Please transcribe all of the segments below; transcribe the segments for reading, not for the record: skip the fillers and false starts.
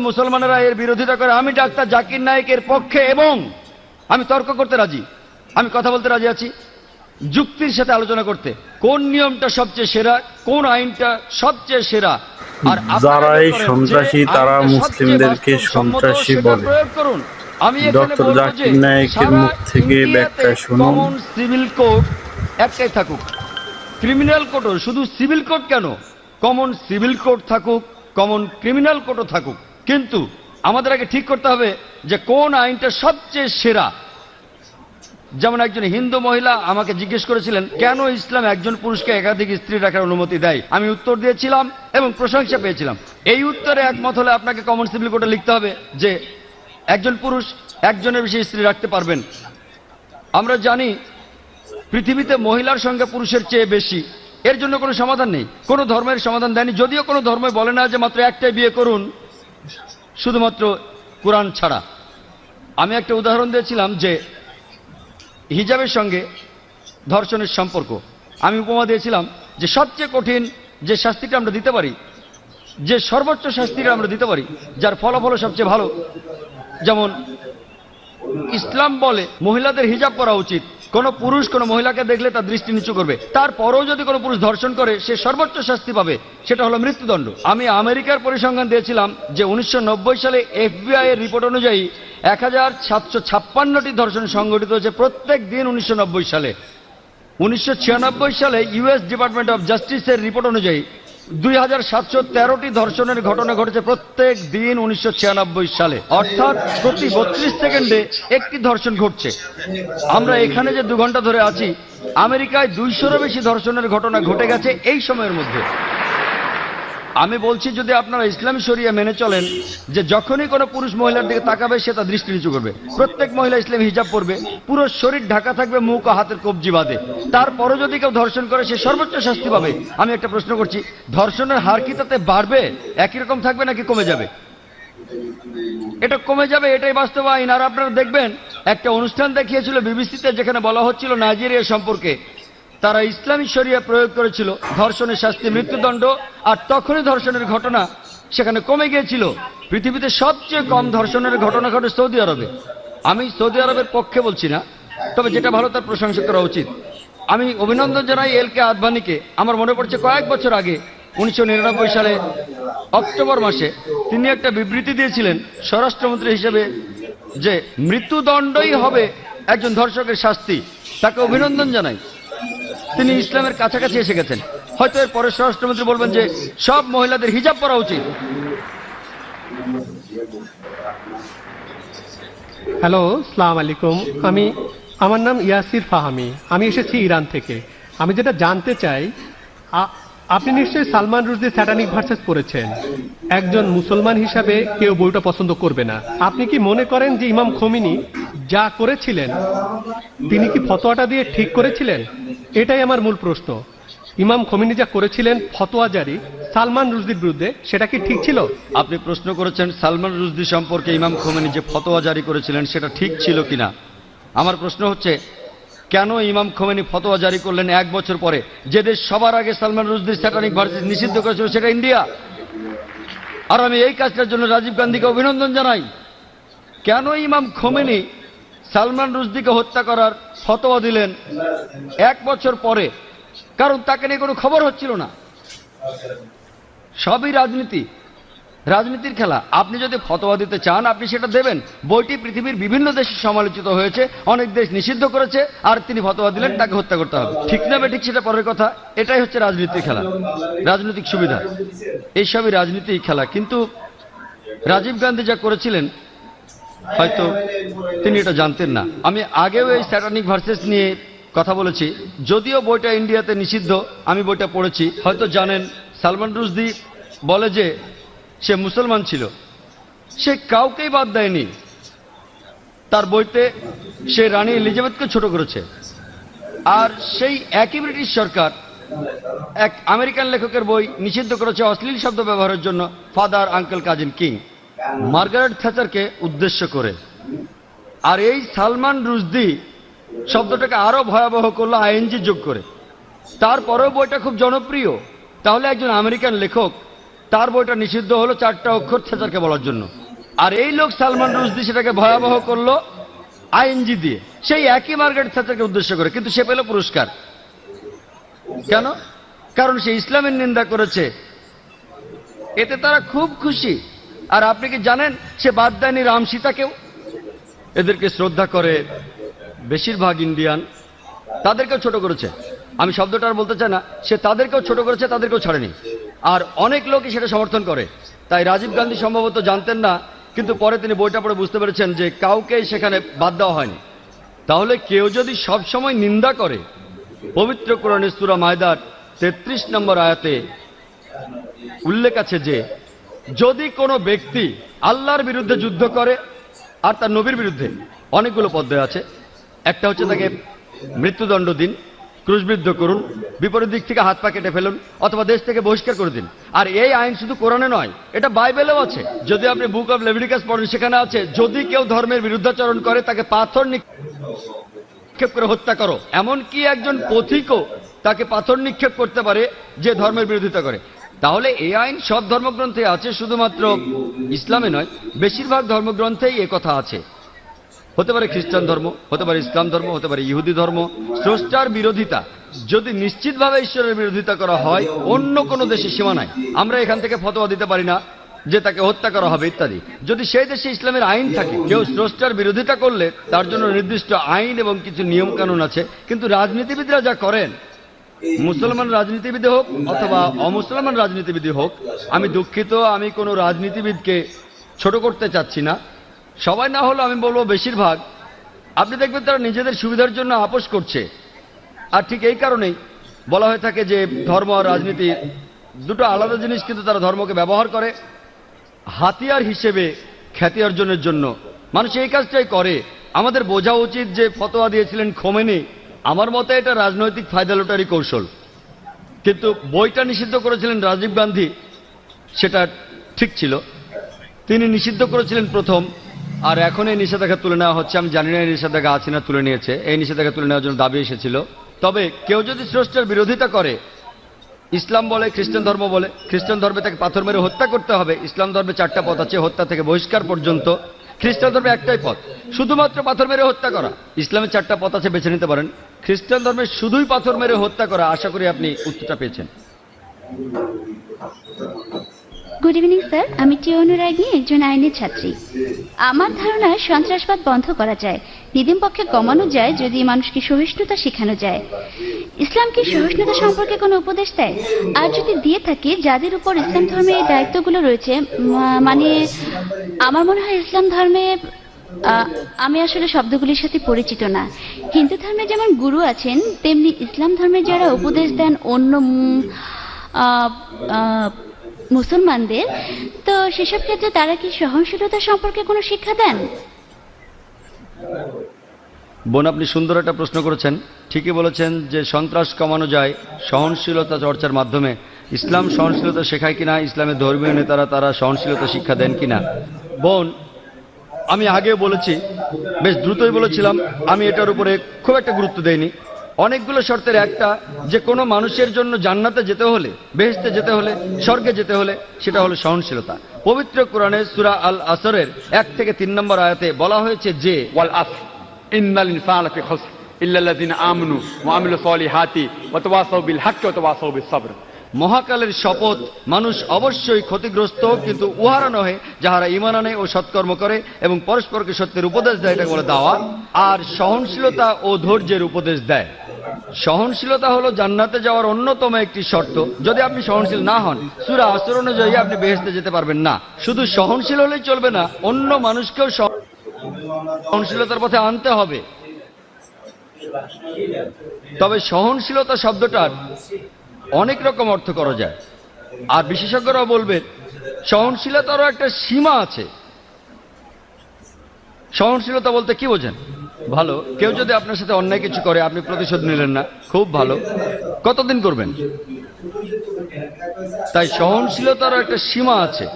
মুসলমানেরা এর বিরোধিতা করে। আমি ডাক্তার জাকির নায়েকের পক্ষে এবং আমি তর্ক করতে রাজি, আমি কথা বলতে রাজি আছি, যুক্তির সাথে আলোচনা করতে। কোন নিয়মটা সবচেয়ে সেরা, কোন আইনটা সবচেয়ে সেরা, আর যারা এই সন্ত্রাসী তারা মুসলিমদেরকে সন্ত্রাসী বলে। প্রয়োগ করুন। আমি এখানে ডক্টর বলবো যে জাকির নায়েকের সারা মুখ থেকে ইন্ডিয়াতে ব্যাখ্যা শুনুন। কমন সিভিল কোড একটাই থাকুক, ক্রিমিনাল কোডও শুধু সিভিল কোড কেন, কমন সিভিল কোড থাকুক, কমন ক্রিমিনাল কোডও থাকুক, কিন্তু আমাদের আগে ঠিক করতে হবে যে কোন আইনটা সবচেয়ে সেরা। যেমন একজন হিন্দু মহিলা আমাকে জিজ্ঞেস করেছিলেন কেন ইসলাম একজন পুরুষকে একাধিক স্ত্রী রাখার অনুমতি দেয়। আমি উত্তর দিয়েছিলাম এবং প্রশংসা পেয়েছিলাম। এই উত্তরে একমত হলে আপনাকে কমন সিভিল কোডে লিখতে হবে যে একজন পুরুষ একজনের বেশি স্ত্রী রাখতে পারবেন। আমরা জানি পৃথিবীতে মহিলার সংখ্যা পুরুষের চেয়ে বেশি, এর জন্য কোনো সমাধান নেই, কোনো ধর্মের সমাধান দেয়নি। যদিও কোনো ধর্মই বলে না যে মাত্র একটাই বিয়ে করুন, শুধুমাত্র কোরআন ছাড়া। আমি একটা উদাহরণ দিয়েছিলাম যে হিজাবের সঙ্গে ধর্ষণের সম্পর্ক। আমি উপমা দিয়েছিলাম যে সবচেয়ে কঠিন যে শাস্তিটা আমরা দিতে পারি, যে সর্বোচ্চ শাস্তিটা আমরা দিতে পারি, যার ফলাফল সবচেয়ে ভালো, যেমন ইসলাম বলে মহিলাদের হিজাব করা উচিত। কোনো পুরুষ কোনো মহিলাকে দেখলে তার দৃষ্টি নিচু করবে, তারপরেও যদি কোনো পুরুষ ধর্ষণ করে সে সর্বোচ্চ শাস্তি পাবে, সেটা হলো মৃত্যুদণ্ড। আমি আমেরিকার পরিসংখ্যান দিয়েছিলাম যে 1990 সালে FBI এর রিপোর্ট অনুযায়ী 1756টি ধর্ষণ সংঘটিত হয়েছে প্রত্যেক দিন 1990 সালে। 1996 সালে US ডিপার্টমেন্ট অফ জাস্টিসের রিপোর্ট অনুযায়ী 2713টি ধর্ষণের ঘটনা ঘটেছে প্রত্যেক দিন 1996 সালে, অর্থাৎ প্রতি 32 সেকেন্ডে একটি ধর্ষণ ঘটছে। আমরা এখানে যে 2 ঘন্টা ধরে আছি, আমেরিকায় 200-এরও বেশি ধর্ষণের ঘটনা ঘটে গেছে এই সময়ের মধ্যে। আমি বলছি যদি আপনারা ইসলামী শরিয়া মেনে চলেন যে যখনই কোনো পুরুষ মহিলার দিকে তাকাবে সে তার দৃষ্টি নিচু করবে, প্রত্যেক মহিলা ইসলামী হিজাব পরবে, পুরো শরীর ঢাকা থাকবে, মুখ ও হাতের কবজি বাঁধে, তারপরও যদি কেউ ধর্ষণ করে সে সর্বোচ্চ শাস্তি পাবে। আমি একটা প্রশ্ন করছি, ধর্ষণের হার কি তাতে বাড়বে, একই রকম থাকবে নাকি কমে যাবে? এটা কমে যাবে, এটাই বাস্তব আইন। আর আপনারা দেখবেন একটা অনুষ্ঠান দেখিয়েছিল বিবিসিতে যেখানে বলা হচ্ছিল নাইজেরিয়া সম্পর্কে, তারা ইসলামী শরিয়া প্রয়োগ করেছিল, ধর্ষণের শাস্তি মৃত্যুদণ্ড, আর তখনই ধর্ষণের ঘটনা সেখানে কমে গিয়েছিল। পৃথিবীতে সবচেয়ে কম ধর্ষণের ঘটনা ঘটে সৌদি আরবে। আমি সৌদি আরবের পক্ষে বলছি না, তবে যেটা ভালো তার প্রশংসা করা উচিত। আমি অভিনন্দন জানাই LK আদভানিকে। আমার মনে পড়ছে কয়েক বছর আগে 1999 সালে অক্টোবর মাসে তিনি একটা বিবৃতি দিয়েছিলেন স্বরাষ্ট্রমন্ত্রী হিসেবে যে মৃত্যুদণ্ডই হবে একজন ধর্ষকের শাস্তি। তাকে অভিনন্দন জানাই, তিনি ইসলামের কাছাকাছি এসে গেছেন। হয়তো এর পরে স্বরাষ্ট্রমন্ত্রী বলবেন যে সব মহিলাদের হিজাব পরা উচিত। হ্যালো, আসসালামু আলাইকুম। আমার নাম ইয়াসির ফাহামি, আমি এসেছি ইরান থেকে। আমি যেটা জানতে চাই, আপনি নিশ্চয়ই সালমান রুশদির স্যাটানিক ভার্সেস পড়েছেন। একজন মুসলমান হিসাবে কেউ বইটা পছন্দ করবে না। আপনি কি মনে করেন যে ইমাম খোমেনি যা করেছিলেন তিনি কি ফতোয়াটা দিয়ে ঠিক করেছিলেন? এটাই আমার মূল প্রশ্ন। ইমাম খোমেনি যা করেছিলেন ফতোয়া জারি সালমান রুশদির বিরুদ্ধে, সেটা কি ঠিক ছিল? আপনি প্রশ্ন করেছেন সালমান রুশদি সম্পর্কে ইমাম খোমেনি যে ফতোয়া জারি করেছিলেন সেটা ঠিক ছিল কিনা। আমার প্রশ্ন হচ্ছে কেন ইমাম খোমেনি ফতোয়া জারি করলেন 1 বছর পরে? যে দেশ সবার আগে সালমান রুশদির স্যাটানিক ভার্সেস নিষিদ্ধ করেছিল সেটা ইন্ডিয়া। আর আমি এই কাজটার জন্য রাজীব গান্ধীকে অভিনন্দন জানাই। কেন ইমাম খোমেনি সালমান রুশদিকে হত্যা করার ফতোয়া দিলেন 1 বছর পরে? কারণ তাকে নিয়ে কোনো খবর হচ্ছিল না। সবই রাজনীতি, রাজনীতির খেলা। আপনি যদি ফতোয়া দিতে চান আপনি সেটা দেবেন। বইটি পৃথিবীর বিভিন্ন দেশে সমালোচিত হয়েছে, অনেক দেশ নিষিদ্ধ করেছে, আর তিনি ফতোয়া দিলেন তাকে হত্যা করতে হবে। ঠিক না ঠিক সেটা পরের কথা। এটাই হচ্ছে রাজনীতির খেলা, রাজনৈতিক সুবিধা, এইসবই রাজনীতির খেলা। কিন্তু রাজীব গান্ধী যা করেছিলেন হয়তো তিনি এটা জানতেন না। আমি আগেও এই স্যাটানিক ভার্সেস নিয়ে কথা বলেছি, যদিও বইটা ইন্ডিয়াতে নিষিদ্ধ। আমি বইটা পড়েছি। হয়তো জানেন সালমান রুশদি বলে যে সে মুসলমান ছিল, সে কাউকেই বাদ দেয়নি। তার বইতে সে রানী এলিজাবেথকে ছোট করেছে। আর সেই একই ব্রিটিশ সরকার এক আমেরিকান লেখকের বই নিষিদ্ধ করেছে অশ্লীল শব্দ ব্যবহারের জন্য, father, uncle, cousin, king, Margaret থ্যাচারকে উদ্দেশ্য করে। আর এই সালমান রুশদি শব্দটাকে আরো ভয়াবহ করলো ING যোগ করে। তারপরেও বইটা খুব জনপ্রিয়। তাহলে একজন আমেরিকান লেখক তার বইটা নিষিদ্ধ হলো 4টা অক্ষর থেচারকে বলার জন্য। আর এই লোক সালমান রুশদি সেটাকে ভয়াবহ করলো আইএনজি দিয়ে, সেই একই মার্গারেট থেচারকে উদ্দেশ্য করে, কিন্তু সে পেল পুরস্কার। কেন? কারণ সে ইসলামের নিন্দা করেছে, এতে তারা খুব খুশি। আর আপনি কি জানেন সে বাদ দেয়নি রাম সীতাকেও? এদেরকে শ্রদ্ধা করে বেশিরভাগ ইন্ডিয়ান, তাদেরকেও ছোট করেছে। আমি শব্দটা আর বলতে চাই না, সে তাদেরকেও ছোট করেছে, তাদেরকেও ছাড়েনি। আর অনেক লোকই সেটা সমর্থন করে। তাই রাজীব গান্ধী সম্ভবত জানতেন না, কিন্তু পরে তিনি বইটা পড়ে বুঝতে পেরেছেন যে কাউকেই সেখানে বাদ দেওয়া হয়নি। তাহলে কেউ যদি সব সময় নিন্দা করে, পবিত্র কোরআনের সূরা মায়দার 33 নম্বর আয়াতে উল্লেখ আছে যে যদি কোনো ব্যক্তি আল্লাহর বিরুদ্ধে যুদ্ধ করে, আর তার নবীর বিরুদ্ধে, অনেকগুলো পদ্ধতি আছে। একটা হচ্ছে তাকে মৃত্যুদণ্ড দিন, ক্রুশবিদ্ধ করুন, বিপরীত দিক থেকে হাত পা কেটে ফেলুন, অথবা দেশ থেকে বহিষ্কার করে দিন। আর এই আইন শুধু কোরআনে নয়, এটা বাইবেলেও আছে। যদি আপনি বুক অফ লেভিটিকাস পড়েন, সেখানে আছে যদি কেউ ধর্মের বিরুদ্ধাচরণ করে তাকে পাথর নিক্ষেপ করে হত্যা করো। এমনকি একজন পথিকও তাকে পাথর নিক্ষেপ করতে পারে যে ধর্মের বিরোধিতা করে। তাহলে এই আইন সব ধর্মগ্রন্থে আছে, শুধুমাত্র ইসলামে নয়, বেশিরভাগ ধর্মগ্রন্থেই এ কথা আছে। হতে পারে খ্রিস্টান ধর্ম, হতে পারে ইসলাম ধর্ম, হতে পারে ইহুদি ধর্ম। স্রষ্টার বিরোধিতা যদি নিশ্চিতভাবে ঈশ্বরের বিরোধিতা করা হয়, অন্য কোনো দেশে সীমা নাই। আমরা এখান থেকে ফতোয়া দিতে পারি না যে তাকে হত্যা করা হবে ইত্যাদি। যদি সেই দেশে ইসলামের আইন থাকে, কেউ স্রষ্টার বিরোধিতা করলে তার জন্য নির্দিষ্ট আইন এবং কিছু নিয়ম কানুন আছে। কিন্তু রাজনীতিবিদরা যা করেন, মুসলমান রাজনীতিবিদ হোক অথবা অমুসলমান রাজনীতিবিদ হোক, আমি দুঃখিত, আমি কোনো রাজনীতিবিদকে ছোট করতে চাচ্ছি না, সবাই না হলেও আমি বলবো বেশিরভাগ, আপনি দেখবেন তারা নিজেদের সুবিধার জন্য আপোষ করছে। আর ঠিক এই কারণেই বলা হয়ে থাকে যে ধর্ম আর রাজনীতি দুটো আলাদা জিনিস, কিন্তু তারা ধর্মকে ব্যবহার করে হাতিয়ার হিসেবে খ্যাতি অর্জনের জন্য। মানুষ এই কাজটাই করে। আমাদের বোঝা উচিত যে ফতোয়া দিয়েছিলেন খোমেনি, আমার মতে এটা রাজনৈতিক ফায়দা লোটারি কৌশল। কিন্তু বইটা নিষিদ্ধ করেছিলেন রাজীব গান্ধী, সেটা ঠিক ছিল। তিনি নিষিদ্ধ করেছিলেন প্রথম, আর এখন এই নিষেধাজ্ঞা তুলে নেওয়া হচ্ছে। আমি জানি না এই নিষেধাজ্ঞা আছে না তুলে নিয়েছে। এই নিষেধাজ্ঞা তুলে নেওয়ার জন্য দাবি এসেছিল। তবে কেউ যদি স্রষ্টার বিরোধিতা করে, ইসলাম বলে, খ্রিস্টান ধর্ম বলে, খ্রিস্টান ধর্মে তাকে পাথর মেরে হত্যা করতে হবে। ইসলাম ধর্মে 4টা পথ আছে, হত্যা থেকে বহিষ্কার পর্যন্ত। খ্রিস্টান ধর্মে একটাই পথ, শুধুমাত্র পাথর মেরে হত্যা করা। ইসলামে 4টা পথ আছে, বেছে নিতে পারেন। খ্রিস্টান ধর্মে শুধুই পাথর মেরে হত্যা করা। আশা করি আপনি উত্তরটা পেয়েছেন। গুড ইভিনিং স্যার, আমি টি অনুরাগী, একজন আইনের ছাত্রী। আমার ধারণা সন্ত্রাসবাদ বন্ধ করা যায়, নিদিম পক্ষে কমানো যায় যদি মানুষকে সহিষ্ণুতা শেখানো যায়। ইসলাম কি সহিষ্ণুতা সম্পর্কে কোনো উপদেশ দেয়? আর যদি দিয়ে থাকে, যাদের উপর ইসলাম ধর্মে এই দায়িত্বগুলো রয়েছে, মানে আমার মনে হয় ইসলাম ধর্মে, আমি আসলে শব্দগুলির সাথে পরিচিত না। হিন্দু ধর্মে যেমন গুরু আছেন, তেমনি ইসলাম ধর্মে যারা উপদেশ দেন অন্য মুসলমানদের, তো সেসব ক্ষেত্রে তারা কি সহনশীলতা সম্পর্কে কোনো শিক্ষা দেন? বোন, আপনি সুন্দর একটা প্রশ্ন করেছেন। ঠিকই বলেছেন যে সন্ত্রাস কমানো যায় সহনশীলতা চর্চার মাধ্যমে। ইসলাম সহনশীলতা শেখায় কিনা, ইসলামের ধর্মীয় নেতারা তারা সহনশীলতা শিক্ষা দেন কিনা? বোন, আমি আগেও বলেছি, বেশ দ্রুতই বলেছিলাম, আমি এটার উপরে খুব একটা গুরুত্ব দেইনি। অনেকগুলো শর্তের একটা, যে কোনো মানুষের জন্য জান্নাতে যেতে হলে, বেহেশতে যেতে হলে, স্বর্গে যেতে হলে, সেটা হলো সহনশীলতা। পবিত্র কোরআনে সূরা আল আসরের 1 থেকে 3 নম্বর আয়াতে বলা হয়েছে যে ওয়াল আসর ইন্নাল ইনসানা ফি খুসর ইল্লাল্লাযিনা আমানু ওয়া আমিলুস সলিহাতি ওয়া তাওয়াসাউ বিল হাক্কি ওয়া তাওয়াসাউ বিস সাবর। মহাকালের শপথ, মানুষ অবশ্যই ক্ষতিগ্রস্ত, কিন্তু উহারা নহে যাহারা ঈমান আনে ও সৎকর্ম করে এবং পরস্পরকে সত্যের উপদেশ দেয়, এটা বলে দাওয়াত। আর সহনশীলতা ও ধৈর্যের উপদেশ দেয়। সহনশীলতা হলো জান্নাতে যাওয়ার অন্যতম একটি শর্ত। যদি আপনি সহনশীল না হন, সূরা আসর অনুযায়ী আপনি বেহেশতে যেতে পারবেন না। শুধু সহনশীল হলেই চলবে না, অন্য মানুষকেও সহনশীলতার পথে আনতে হবে। তবে সহনশীলতা শব্দটার অনেক রকম অর্থ করা যায়, আর বিশেষজ্ঞরাও বলবেন সহনশীলতারও একটা সীমা আছে। সহনশীলতা বলতে কি বোঝেন? ভালো, কেউ যদি আপনার সাথে অন্যায় কিছু করে, আপনি প্রতিশোধ নিলেন না, খুব ভালো, কতদিন করবেন? তাই সহনশীলতারও একটা সীমা আছে।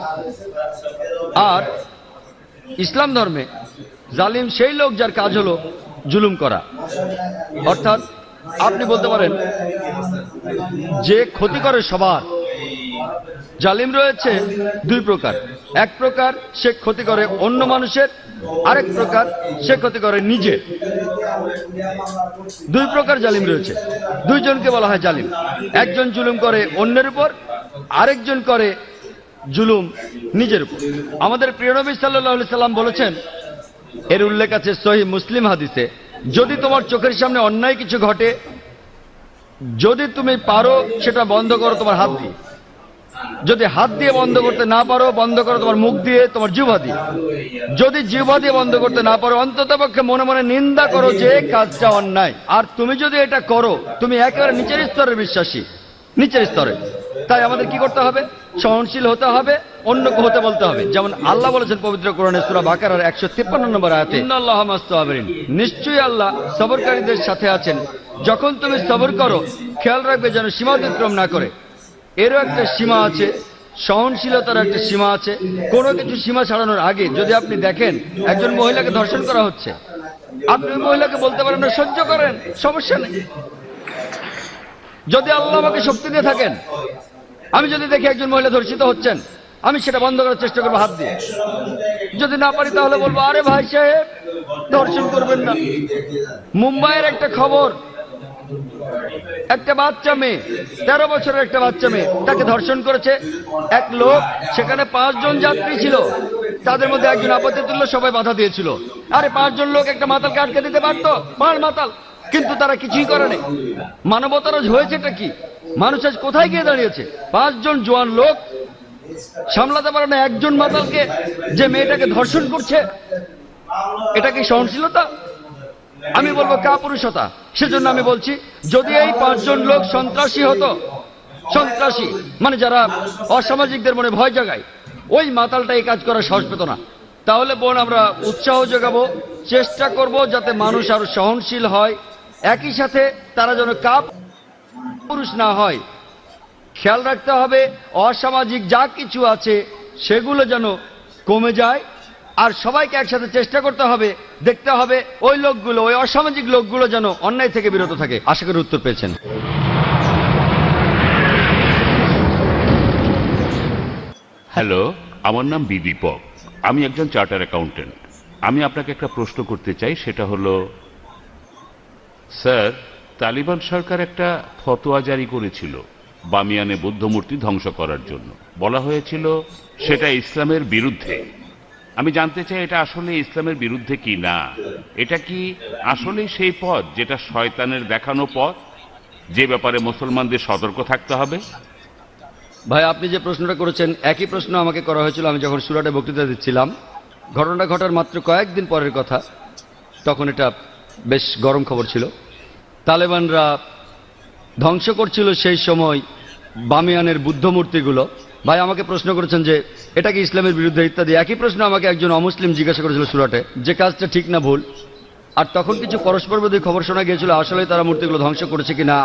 আর ইসলাম ধর্মে জালিম সেই লোক যার কাজ হলো জুলুম করা। অর্থাৎ আপনি বলতে পারেন যে ক্ষতি করে সবার, জালিম রয়েছে দুই প্রকার। এক প্রকার সে ক্ষতি করে অন্য মানুষের, আরেক প্রকার সে ক্ষতি করে নিজে। দুই প্রকার জালিম রয়েছে, দুইজনকে বলা হয় জালিম। একজন জুলুম করে অন্যের উপর, আরেকজন করে জুলুম নিজের উপর। আমাদের প্রিয় নবী সাল্লাল্লাহু আলাইহি সাল্লাম বলেছেন, এর উল্লেখ আছে সহিহ মুসলিম হাদিসে, যদি তোমার চোখের সামনে অন্যায় কিছু ঘটে, যদি তুমি পারো সেটা বন্ধ করো তোমার হাত দিয়ে। যদি হাত দিয়ে বন্ধ করতে না পারো, বন্ধ করো তোমার মুখ দিয়ে, তোমার জিহ্বা দিয়ে। যদি জিহ্বা দিয়ে বন্ধ করতে না পারো, অন্ততপক্ষে মনে মনে নিন্দা করো যে কাজটা অন্যায়। আর তুমি যদি এটা করো, তুমি একেবারে নিচের স্তরের বিশ্বাসী, নিচের স্তরে। তাই আমাদের কি করতে হবে? সহনশীল হতে হবে, অন্যকে হতে বলতে হবে। যেমন আল্লাহ বলেছেন পবিত্র কোরআনে সূরা বাকারার 153 নম্বর আয়াতে, ইন্নাল্লাহা মাস-সাবিরিন, নিশ্চয়ই আল্লাহ সবরকারীদের সাথে আছেন। যখন তুমি সবর করো, খেয়াল রাখবে যেন সীমা অতিক্রম না করে। এরও একটা সীমা আছে, সহনশীলতার একটা সীমা আছে। কোনো কিছু সীমা ছাড়ানোর আগে যদি আপনি দেখেন একজন মহিলাকে ধর্ষণ করা হচ্ছে, আপনি ওই মহিলাকে বলতে পারেন না সহ্য করেন, সমস্যা নেই। যদি আল্লাহ আমাকে শক্তি দিয়ে থাকেন, আমি যদি দেখি একজন মহিলা ধর্ষিত হচ্ছেন, আমি সেটা বন্ধ করার চেষ্টা করবো হাত দিয়ে। যদি না পারি তাহলে বলবো, আরে ভাই সাহেব ধর্ষণ করবেন না। মুম্বাইয়ের একটা খবর, একটা বাচ্চা মেয়ে, 13 বছরের একটা বাচ্চা মেয়ে, তাকে ধর্ষণ করেছে এক লোক। সেখানে 5 জন যাত্রী ছিল, তাদের মধ্যে একজন আপত্তি তুললো, সবাই বাধা দিয়েছিল। আরে 5 জন লোক একটা মাতালকে আটকে দিতে পারতো, 5 মাতাল, কিন্তু তারা কিছুই করেনি। মানবতার হয়েছেটা কি? মানুষ আজ কোথায় গিয়ে দাঁড়িয়েছে? 5 জন জোয়ান লোক সামলাতে পারে না একজন মাতালকে, যে মেয়েটাকে ধর্ষণ করছে। এটা কি সহনশীলতা? আমি বলবো কাপুরুষতা। সেজন্য আমি বলছি, যদি এই 5 জন লোক সন্ত্রাসী হতো, সন্ত্রাসী মানে যারা অসামাজিকদের মনে ভয় জাগায়, ওই মাতালটা এই কাজ করার সাহস পেত না। তাহলে বোন, আমরা উৎসাহ যোগাবো, চেষ্টা করব যাতে মানুষ আরো সহনশীল হয়, একই সাথে তারা যেন কাপুরুষ না হয়। খেয়াল রাখতে হবে অসামাজিক যা কিছু আছে সেগুলো যেন কমে যায়। আর সবাইকে একসাথে চেষ্টা করতে হবে, দেখতে হবে ওই লোকগুলো, ওই অসামাজিক লোকগুলো যেন অন্যায় থেকে বিরত থাকে। আশা করি উত্তর পেয়েছেন। হ্যালো, আমার নাম দীপক, আমি একজন চার্টার অ্যাকাউন্টেন্ট। আমি আপনাকে একটা প্রশ্ন করতে চাই, সেটা হলো, স্যার, তালিবান সরকার একটা ফতোয়া জারি করেছিল বামিয়ানে বুদ্ধ মূর্তি ধ্বংস করার জন্য। বলা হয়েছিল সেটা ইসলামের বিরুদ্ধে। আমি জানতে চাই এটা আসলে ইসলামের বিরুদ্ধে কি না। এটা কি আসলে সেই পথ যেটা শয়তানের দেখানো পথ, যে ব্যাপারে মুসলমানদের সতর্ক থাকতে হবে? ভাই, আপনি যে প্রশ্নটা করেছেন একই প্রশ্ন আমাকে করা হয়েছিল আমি যখন সুরাটে বক্তৃতা দিচ্ছিলাম। ঘটনাটা ঘটার মাত্র কয়েকদিন পরের কথা। তখন এটা বেশ গরম খবর ছিল। তালেবানরা ধ্বংস করছিল সেই সময় বামিয়ানের বুদ্ধ মূর্তিগুলো। ভাই আমাকে প্রশ্ন করেছেন যে এটা কি ইসলামের বিরুদ্ধে ইত্যাদি। একই প্রশ্ন আমাকে একজন অমুসলিম জিজ্ঞাসা করেছিল সুরাটে, যে কাজটা ঠিক না ভুল। আর তখন কিছু পরস্পর বিরোধী খবর শোনা গিয়েছিল আসলে তারা মূর্তিগুলো ধ্বংস করেছে কিনা।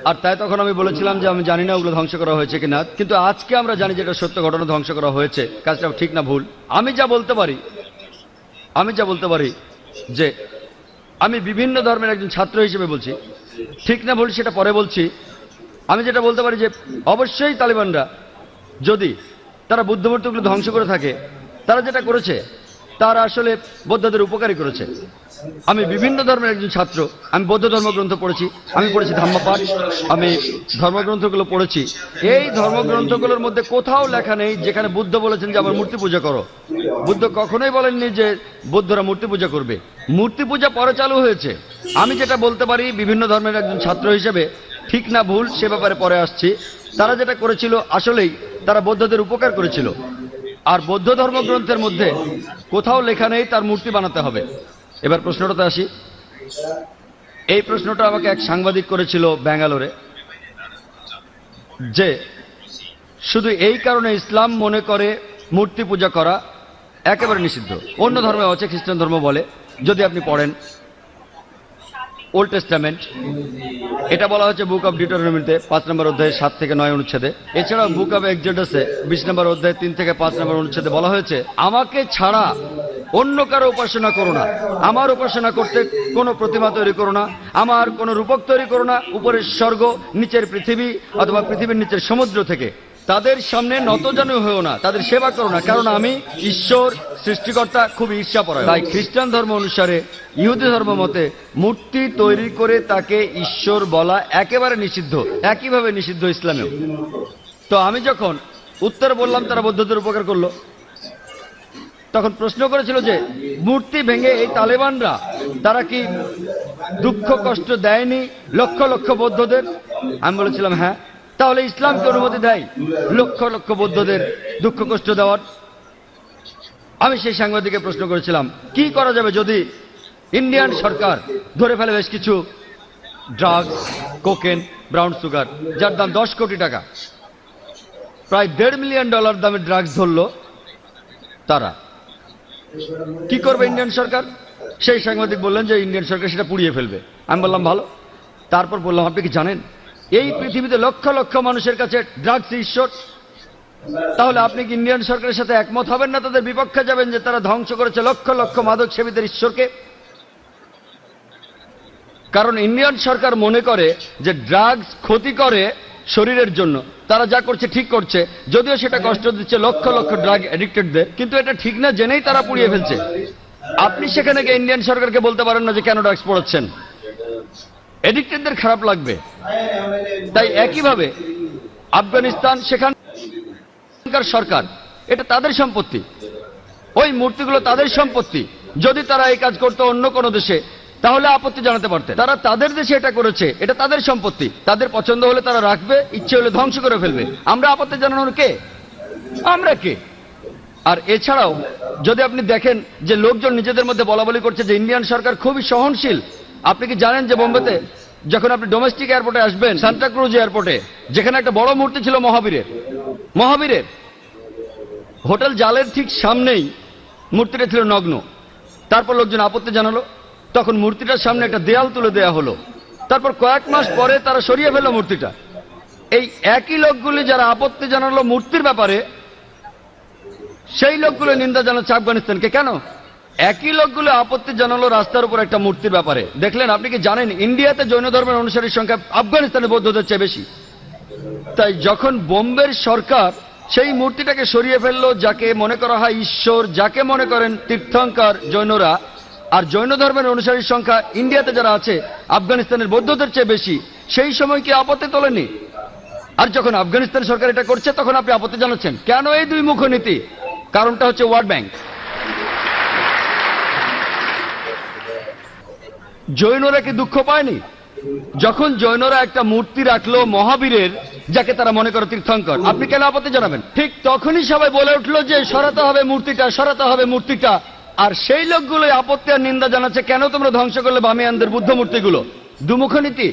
আর তাই তখন আমি বলেছিলাম যে আমি জানি না ওগুলো ধ্বংস করা হয়েছে কিনা, কিন্তু আজকে আমরা জানি যে এটা সত্য ঘটনা, ধ্বংস করা হয়েছে। কাজটা ঠিক না ভুল, আমি যা বলতে পারি যে আমি বিভিন্ন ধর্মের একজন ছাত্র হিসেবে বলছি, ঠিক না ভুল সেটা পরে বলছি। আমি যেটা বলতে পারি যে অবশ্যই তালিবানরা যদি তারা বুদ্ধ মূর্তিগুলো ধ্বংস করে থাকে, তারা যেটা করেছে তারা আসলে বৌদ্ধদের উপকারী করেছে। আমি বিভিন্ন ধর্মের একজন ছাত্র, আমি বৌদ্ধ ধর্মগ্রন্থ পড়েছি, আমি পড়েছি ধম্মপাঠ, আমি ধর্মগ্রন্থগুলো পড়েছি। এই ধর্মগ্রন্থগুলোর মধ্যে কোথাও লেখা নেই যেখানে বুদ্ধ বলেছেন যে আমার মূর্তি পূজা করো। বুদ্ধ কখনোই বলেননি যে বৌদ্ধরা মূর্তি পূজা করবে। মূর্তি পূজা পরে চালু হয়েছে। আমি যেটা বলতে পারি বিভিন্ন ধর্মের একজন ছাত্র হিসেবে, ঠিক না ভুল সে ব্যাপারে পরে আসছি। তারা যেটা করেছিল আসলেই তারা বৌদ্ধদের উপকার করেছিল। আর বৌদ্ধ ধর্মগ্রন্থের মধ্যে কোথাও লেখা নেই তার মূর্তি বানাতে হবে। এবার প্রশ্নটাতে আসি। এই প্রশ্নটা আমাকে এক সাংবাদিক করেছিল ব্যাঙ্গালোরে, যে শুধু এই কারণে ইসলাম মনে করে মূর্তি পূজা করা একেবারে নিষিদ্ধ। অন্য ধর্মে আছে, খ্রিস্টান ধর্ম বলে। যদি আপনি পড়েন ওল্ড টেস্টামেন্ট, এটা বলা হচ্ছে বুক অফ ডিউটেরোনমিতে 5 নম্বর অধ্যায়ে 7 থেকে 9 অনুচ্ছেদে। এছাড়াও বুক অফ এক্সোডাসে 20 নম্বর অধ্যায়ে 3 থেকে 5 নম্বর অনুচ্ছেদে বলা হয়েছে আমাকে ছাড়া অন্য কারো উপাসনা করো না, আমার উপাসনা করতে কোনো প্রতিমা তৈরি করো না, আমার কোনো রূপক তৈরি করো না উপরের স্বর্গ, নিচের পৃথিবী অথবা পৃথিবীর নিচের সমুদ্র থেকে। তাদের সামনে নতজানু হয়েও না, তাদের সেবা করো না, কারণ আমি ঈশ্বর সৃষ্টিকর্তা খুব ঈর্ষাপরায়ণ। তাই খ্রিস্টান ধর্ম অনুসারে, ইহুদি ধর্ম মতে মূর্তি তৈরি করে তাকে ঈশ্বর বলা একেবারে নিষিদ্ধ, একইভাবে নিষিদ্ধ ইসলামেও। তো আমি যখন উত্তর বললাম তারা বৌদ্ধদের উপকার করলো, তখন প্রশ্ন করেছিল যে মূর্তি ভেঙে এই তালেবানরা তারা কি দুঃখ কষ্ট দেয়নি লক্ষ লক্ষ বৌদ্ধদের? আমি বলেছিলাম হ্যাঁ। তাহলে ইসলামকে অনুমতি দেয় লক্ষ লক্ষ বৌদ্ধদের দুঃখ কষ্ট দেওয়ার? আমি সেই সাংবাদিককে প্রশ্ন করেছিলাম কি করা যাবে যদি ইন্ডিয়ান সরকার ধরে ফেলে বেশ কিছু ড্রাগস, কোকেন, ব্রাউন সুগার, যার দাম 10 কোটি টাকা, প্রায় $1.5 মিলিয়ন দামের ড্রাগস ধরলো, তারা কি করবে ইন্ডিয়ান সরকার? সেই সাংবাদিক বললেন যে ইন্ডিয়ান সরকার সেটা পুড়িয়ে ফেলবে। আমি বললাম ভালো। তারপর বললাম আপনি কি জানেন এই পৃথিবীতে লক্ষ লক্ষ মানুষের কাছে ড্রাগস ঈশ্বর? তাহলে আপনি কি ইন্ডিয়ান সরকারের সাথে একমত হবেন না, তাদের বিপক্ষে যাবেন যে তারা ধ্বংস করেছে লক্ষ লক্ষ মাদক সেবীদের ঈশ্বরকে? কারণ ইন্ডিয়ান সরকার মনে করে যে ড্রাগস ক্ষতি করে শরীরের জন্য, তারা যা করছে ঠিক করছে, যদিও সেটা কষ্ট দিচ্ছে লক্ষ লক্ষ ড্রাগ এডিক্টেডদের, কিন্তু এটা ঠিক না জেনেই তারা পুড়িয়ে ফেলছে। আপনি সেখানে গিয়ে ইন্ডিয়ান সরকারকে বলতে পারেন না যে কেন ড্রাগস পড়াচ্ছেন, এডিক্টেডদের খারাপ লাগবে। তাই একইভাবে আফগানিস্তান, সেখানকার সরকার, এটা তাদের সম্পত্তি, ওই মূর্তিগুলো তাদের সম্পত্তি। যদি তারা এই কাজ করতো অন্য কোনো দেশে তাহলে আপত্তি জানাতে পারতেন। তারা তাদের দেশে এটা করেছে, এটা তাদের সম্পত্তি, তাদের পছন্দ হলে তারা রাখবে, ইচ্ছে হলে ধ্বংস করে ফেলবে। আমরা আপত্তি জানানোর কে? আমরা কে? আর এছাড়াও যদি আপনি দেখেন যে লোকজন নিজেদের মধ্যে বলাবলি করছে যে ইন্ডিয়ান সরকার খুবই সহনশীল। আপনি কি জানেন যে বোম্বেতে যখন আপনি ডোমেস্টিক এয়ারপোর্টে আসবেন, সান্টাক্রুজ এয়ারপোর্টে, যেখানে একটা বড় মূর্তি ছিল মহাবীরের হোটেল জালের ঠিক সামনেই মূর্তিটা ছিল নগ্ন। তারপর লোকজন আপত্তি জানালো, তখন মূর্তিটার সামনে একটা দেয়াল তুলে দেয়া হলো। তারপর কয়েক মাস পরে তারা সরিয়ে ফেললো মূর্তিটা। এই একই লোকগুলি যারা আপত্তি জানালো মূর্তির ব্যাপারে, সেই লোকগুলো নিন্দা জানাচ্ছে আফগানিস্তানকে। কেন? একই লোকগুলো আপত্তি জানালো রাস্তার উপর একটা মূর্তির ব্যাপারে। দেখলেন? আপনি কি জানেন ইন্ডিয়াতে জৈন ধর্মের অনুসারীর সংখ্যা আফগানিস্তানের বৌদ্ধদের চেয়ে বেশি? তাই যখন বোম্বের সরকার সেই মূর্তিটাকে সরিয়ে ফেললো, যাকে মনে করা হয় ঈশ্বর, যাকে মনে করেন তীর্থঙ্কর জৈনরা, আর জৈন ধর্মের অনুসারীর সংখ্যা ইন্ডিয়াতে যারা আছে আফগানিস্তানের বৌদ্ধদের চেয়ে বেশি, সেই সময় কি আপত্তি তোলেনি? আর যখন আফগানিস্তান সরকার এটা করছে তখন আপনি আপত্তি জানাচ্ছেন কেন? এই দুই মুখ নীতি। কারণটা হচ্ছে ওয়ার্ল্ড ব্যাংক। জৈনরা কি দুঃখ পায়নি যখন জৈনরা একটা মূর্তি রাখলো মহাবীরের, যাকে তারা মনে করে তীর্থঙ্কর? আপনি কেন আপত্তি জানাবেন? ঠিক তখনই সবাই বলে উঠলো যে সরাতে হবে মূর্তিটা, সরাতে হবে মূর্তিটা। আর সেই লোকগুলো আপত্তি আর নিন্দা জানাচ্ছে কেন তোমরা ধ্বংস করলে বামিয়ানদের বুদ্ধ মূর্তিগুলো? দুমুখ নীতি।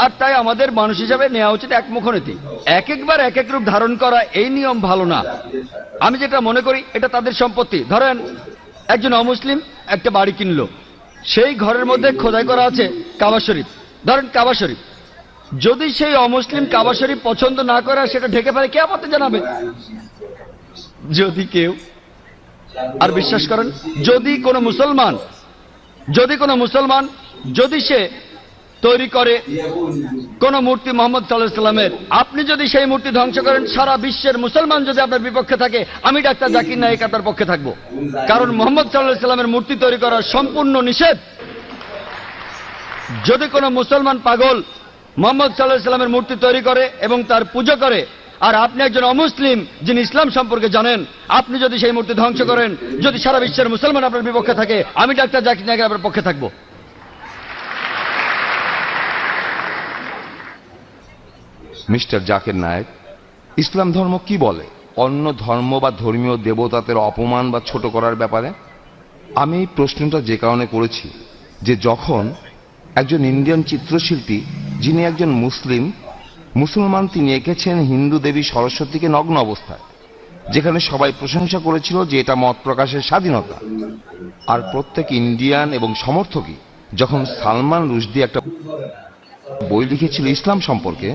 আর তাই আমাদের মানুষ হিসাবে নেওয়া উচিত একমুখ নীতি। এক একবার এক এক রূপ ধারণ করা, এই নিয়ম ভালো না। আমি যেটা মনে করি এটা তাদের সম্পত্তি। ধরেন একজন অমুসলিম একটা বাড়ি কিনলো, সেই ঘরের মধ্যে খোদাই করা আছে কাবা শরীফ। ধরেন কাবা শরীফ, যদি সেই অমুসলিম কাবা শরীফ পছন্দ না করে সেটা ঢেকে ফেলে, কে আপত্তি জানাবে? যদি কেউ, আর বিশ্বাস করেন যদি কোনো মুসলমান যদি সে তৈরি করে কোন মূর্তি মোহাম্মদ সাল্লাল্লাহু আলাইহি সাল্লামের, আপনি যদি সেই মূর্তি ধ্বংস করেন, সারা বিশ্বের মুসলমান যদি আপনার বিপক্ষে থাকে, আমি ডাক্তার জাকির নায়েক আপনার পক্ষে থাকবো। কারণ মোহাম্মদ সাল্লাল্লাহু আলাইহি সাল্লামের মূর্তি তৈরি করা সম্পূর্ণ নিষেধ। যদি কোনো মুসলমান পাগল মোহাম্মদ সাল্লাল্লাহু আলাইহি সাল্লামের মূর্তি তৈরি করে এবং তার পূজা করে, আর আপনি একজন অমুসলিম যিনি ইসলাম সম্পর্কে জানেন, আপনি যদি সেই মূর্তি ধ্বংস করেন, যদি সারা বিশ্বের মুসলমান আপনার বিপক্ষে থাকে, আমি ডাক্তার জাকির নায়েক আপনার পক্ষে থাকবো। মিস্টার জাকির নায়েক, ইসলাম ধর্ম কি বলে অন্য ধর্ম বা ধর্মীয় দেবতাদের অপমান বা ছোট করার ব্যাপারে? আমি এই প্রশ্নটা যে কারণে করেছি যে যখন একজন ইন্ডিয়ান চিত্রশিল্পী, যিনি একজন মুসলমান, তিনি এঁকেছেন হিন্দু দেবী সরস্বতীকে নগ্ন অবস্থায়, যেখানে সবাই প্রশংসা করেছিল যে এটা মত প্রকাশের স্বাধীনতা। আর প্রত্যেক ইন্ডিয়ান এবং সমর্থকই যখন সালমান রুশদি একটা বই লিখেছিল ইসলাম সম্পর্কে,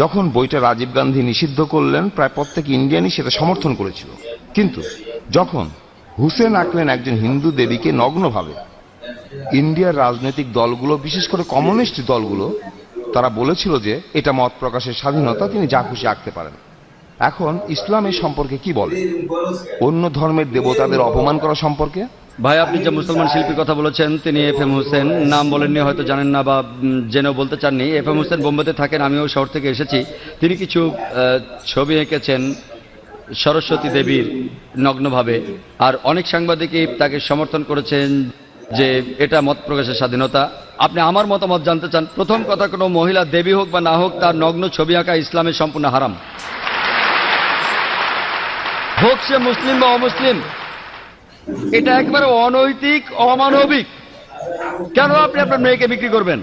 যখন বইটা রাজীব গান্ধী নিষিদ্ধ করলেন, প্রায় প্রত্যেক ইন্ডিয়ানই সেটা সমর্থন করেছিল। কিন্তু যখন হুসেন আঁকলেন একজন হিন্দু দেবীকে নগ্নভাবে, ইন্ডিয়ার রাজনৈতিক দলগুলো, বিশেষ করে কমিউনিস্ট দলগুলো, তারা বলেছিল যে এটা মত প্রকাশের স্বাধীনতা, তিনি যা খুশি আঁকতে পারেন। এখন ইসলাম এই সম্পর্কে কি বলে? অন্য ধর্মের দেবতাদের অপমান করা সম্পর্কে? ভাই, আপনি যে মুসলমান শিল্পীর কথা বলেছেন তিনি FM হোসেন, নাম বলেননি, হয়তো জানেন না বা জেনেও বলতে চাননি। FM হোসেন বোম্বেতে থাকেন, আমিও শহর থেকে এসেছি। তিনি কিছু ছবি এঁকেছেন সরস্বতী দেবীর নগ্নভাবে, আর অনেক সাংবাদিকই তাকে সমর্থন করেছেন যে এটা মত প্রকাশের স্বাধীনতা। আপনি আমার মতামত জানতে চান? প্রথম কথা, কোনো মহিলা দেবী হোক বা না হোক, তার নগ্ন ছবি আঁকা ইসলামে সম্পূর্ণ হারাম, হোক সে মুসলিম বা অমুসলিম। এটা একবারে অনৈতিক, অমানবিক। কেন আপনি আপনার মেয়েকে বিক্রি করবেন?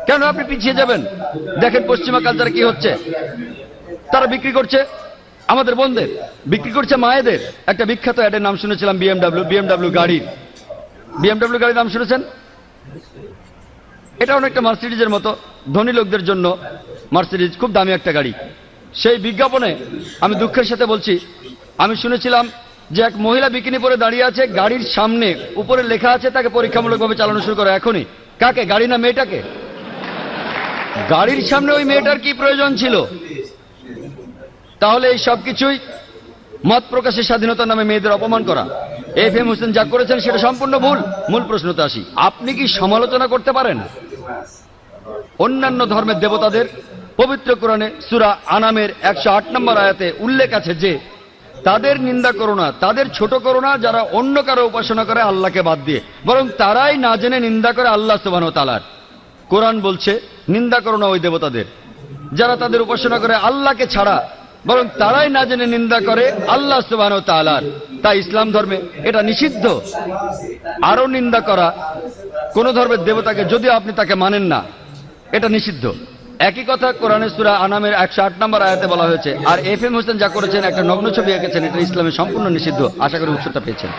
কেন আপনি পিছিয়ে যাবেন? দেখেন পশ্চিমা কালচারে কি হচ্ছে। তারা বিক্রি করছে আমাদের বোনদের, বিক্রি করছে মায়েদের। একটা বিখ্যাত অ্যাডের নাম শুনেছিলাম, বিএমডাব্লিউ গাড়ির। বিএমডাব্লিউ গাড়ির নাম শুনেছেন? এটা অনেকটা মার্সিডিজের মতো, ধনী লোকদের জন্য মার্সিডিজ খুব দামি একটা গাড়ি। সেই বিজ্ঞাপনে আমি দুঃখের সাথে বলছি, আমি শুনেছিলাম যে এক মহিলা বিকিনি পরে দাঁড়িয়ে আছে, গাড়ির সামনে উপরে লেখা আছে তাকে পরীক্ষামূলকভাবে চালানো শুরু করে এখনই। কাকে? গাড়ি না মেয়েটাকে? গাড়ির সামনে ওই মেয়েটার কি প্রয়োজন ছিল? তাহলে এই সবকিছুই মত প্রকাশের স্বাধীনতার নামে মেয়েদের অপমান করা। FM হোসেন যা করেছেন সেটা সম্পূর্ণ ভুল। মূল প্রশ্নতে আসি, আপনি কি সমালোচনা করতে পারেন অন্যান্য ধর্মের দেবতাদের? পবিত্র কোরআনে সূরা আনামের 108 নম্বর আয়াতে উল্লেখ আছে যে তাদের নিন্দা করো না, তাদের ছোট করো না যারা অন্য কারো উপাসনা করে আল্লাহকে বাদ দিয়ে, বরং তারাই না জেনে নিন্দা করে আল্লাহ সুবহানাহু ওয়া তাআলার। কোরআন বলছে নিন্দা করো না ওই দেবতাদের যারা তাদের উপাসনা করে আল্লাহকে ছাড়া, বরং তারাই না জেনে নিন্দা করে আল্লাহ সুবহানাহু ওয়া তাআলার। তাই ইসলাম ধর্মে এটা নিষিদ্ধ। আরো নিন্দা করা কোন ধর্মের দেবতাকে, যদিও আপনি তাকে মানেন না, এটা নিষিদ্ধ। একই কথা কোরআনের সূরা আনামের 108 নম্বর আয়াতে বলা হয়েছে। আর FM হোসেন যা করেছেন, একটা নগ্ন ছবি এঁকেছেন, এটা ইসলামে সম্পূর্ণ নিষিদ্ধ। আশা করি উত্তরটা পেয়েছেন।